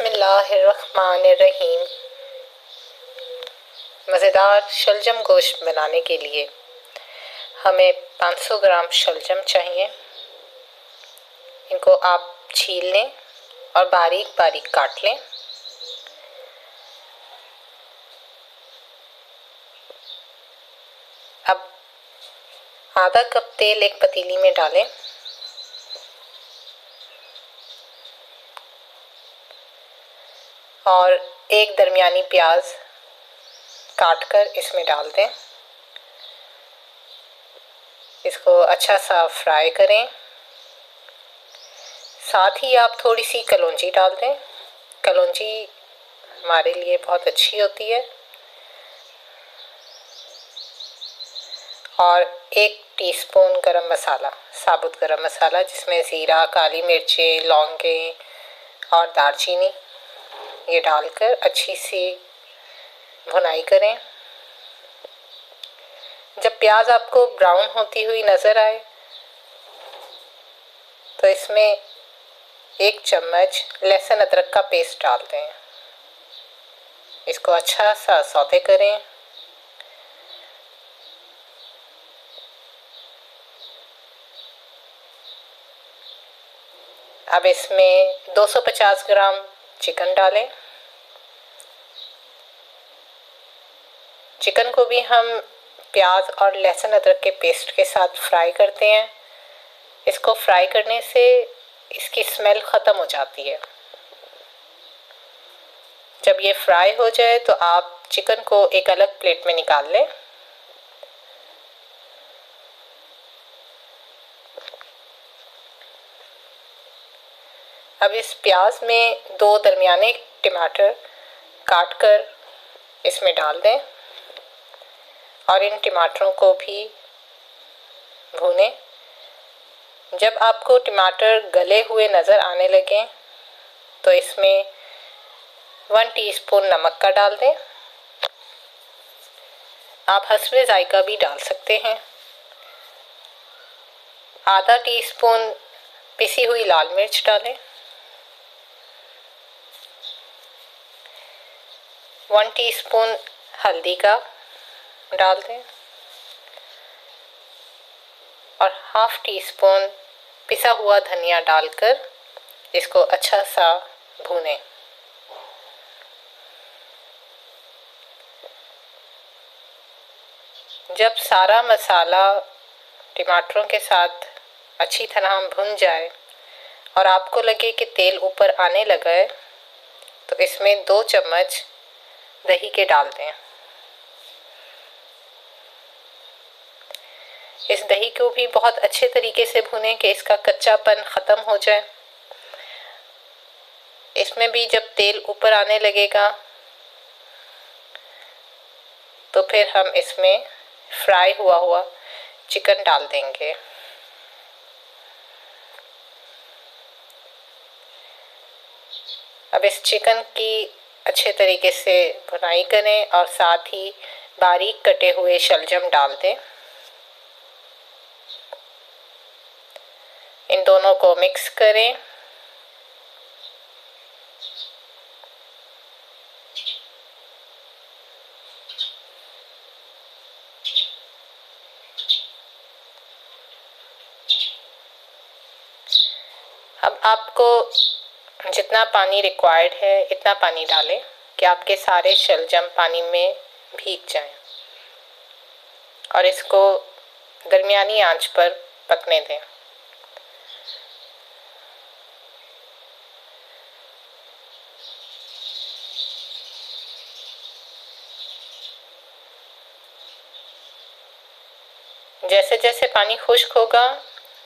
बिस्मिल्लाहिर्रहमानिर्रहीम। मज़ेदार शलजम गोश्त बनाने के लिए हमें 500 ग्राम शलजम चाहिए। इनको आप छील लें और बारीक बारीक काट लें। अब आधा कप तेल एक पतीली में डालें। और एक दरमियानी प्याज काटकर इसमें डाल दें। इसको अच्छा सा फ्राई करें। साथ ही आप थोड़ी सी कलौंजी डाल दें। कलौंजी हमारे लिए बहुत अच्छी होती है। और 1 टीस्पून गरम मसाला, साबुत गरम मसाला, जिसमें ज़ीरा, काली मिर्चें, लौंगें और दालचीनी ये डालकर अच्छी सी भुनाई करें। जब प्याज आपको ब्राउन होती हुई नज़र आए तो इसमें 1 चम्मच लहसुन अदरक का पेस्ट डाल दें। इसको अच्छा सा सौते करें। अब इसमें 250 ग्राम चिकन डालें। चिकन को भी हम प्याज और लहसुन अदरक के पेस्ट के साथ फ्राई करते हैं। इसको फ्राई करने से इसकी स्मेल ख़त्म हो जाती है। जब ये फ्राई हो जाए तो आप चिकन को एक अलग प्लेट में निकाल लें। अब इस प्याज में 2 दरमियाने टमाटर काटकर इसमें डाल दें और इन टमाटरों को भी भूनें। जब आपको टमाटर गले हुए नज़र आने लगें तो इसमें 1 टीस्पून नमक का डाल दें। आप हस्बे जायका भी डाल सकते हैं। आधा टीस्पून पिसी हुई लाल मिर्च डालें। 1 टीस्पून हल्दी का डाल दें और ½ टीस्पून पिसा हुआ धनिया डालकर इसको अच्छा सा भूनें। जब सारा मसाला टमाटरों के साथ अच्छी तरह भुन जाए और आपको लगे कि तेल ऊपर आने लगा है तो इसमें 2 चम्मच दही के डाल दें। इस दही को भी बहुत अच्छे तरीके से भुनें कि इसका कच्चापन ख़त्म हो जाए। इसमें भी जब तेल ऊपर आने लगेगा तो फिर हम इसमें फ्राई हुआ चिकन डाल देंगे। अब इस चिकन की अच्छे तरीके से भुनाई करें और साथ ही बारीक कटे हुए शलजम डाल दें। इन दोनों को मिक्स करें। अब आपको जितना पानी रिक्वायर्ड है इतना पानी डालें कि आपके सारे शलजम पानी में भीग जाएं और इसको दरमियानी आंच पर पकने दें। जैसे जैसे पानी खुश्क होगा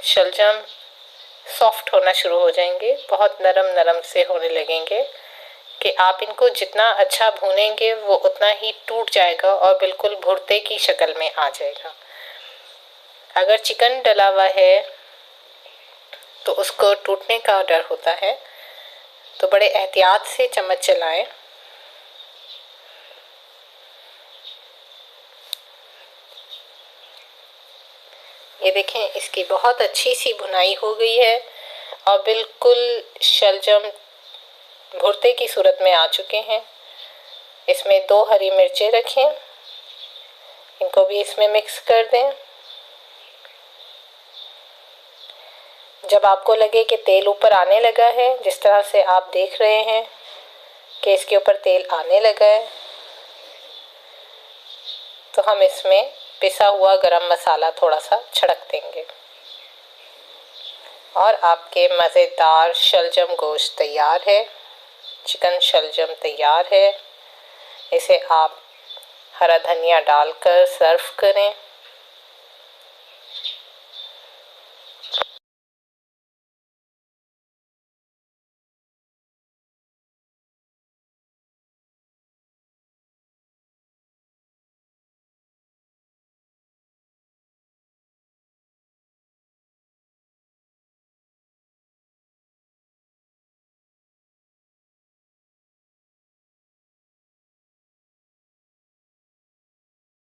शलजम सॉफ्ट होना शुरू हो जाएंगे, बहुत नरम नरम से होने लगेंगे कि आप इनको जितना अच्छा भूनेंगे वो उतना ही टूट जाएगा और बिल्कुल भुर्ते की शक्ल में आ जाएगा। अगर चिकन डला हुआ है तो उसको टूटने का डर होता है, तो बड़े एहतियात से चम्मच चलाएं। ये देखें, इसकी बहुत अच्छी सी भुनाई हो गई है और बिल्कुल शलजम भुर्ते की सूरत में आ चुके हैं। इसमें 2 हरी मिर्चें रखें, इनको भी इसमें मिक्स कर दें। जब आपको लगे कि तेल ऊपर आने लगा है, जिस तरह से आप देख रहे हैं कि इसके ऊपर तेल आने लगा है, तो हम इसमें पिसा हुआ गरम मसाला थोड़ा सा छिड़क देंगे और आपके मज़ेदार शलजम गोश्त तैयार है। चिकन शलजम तैयार है। इसे आप हरा धनिया डालकर सर्व करें।